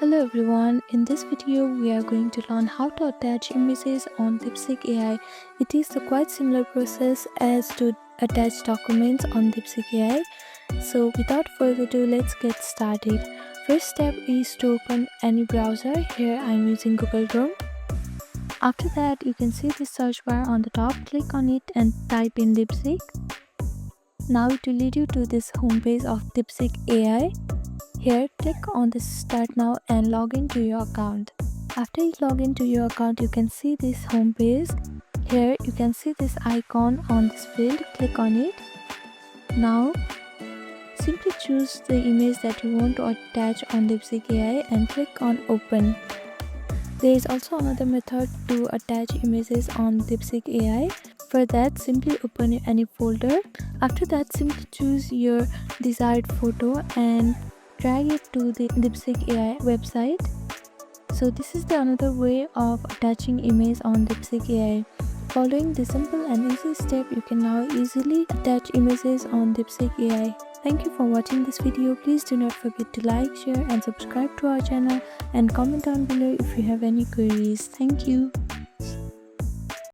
Hello everyone, in this video we are going to learn how to attach images on DeepSeek AI. It is a quite similar process as to attach documents on DeepSeek AI. So without further ado, let's get started. First step is to open any browser. Here I am using Google Chrome. After that, you can see the search bar on the top. Click on it and type in DeepSeek. Now it will lead you to this homepage of DeepSeek AI. Here, click on the Start Now and log into your account. After you log into your account, you can see this home page. Here, you can see this icon on this field. Click on it. Now, simply choose the image that you want to attach on DeepSeek AI and click on Open. There is also another method to attach images on DeepSeek AI. For that, simply open any folder. After that, simply choose your desired photo and drag it to the DeepSeek AI website. So this is the another way of attaching image on DeepSeek AI. Following this simple and easy step, you can now easily attach images on DeepSeek AI. Thank you for watching this video. Please do not forget to like, share and subscribe to our channel and comment down below if you have any queries. Thank you.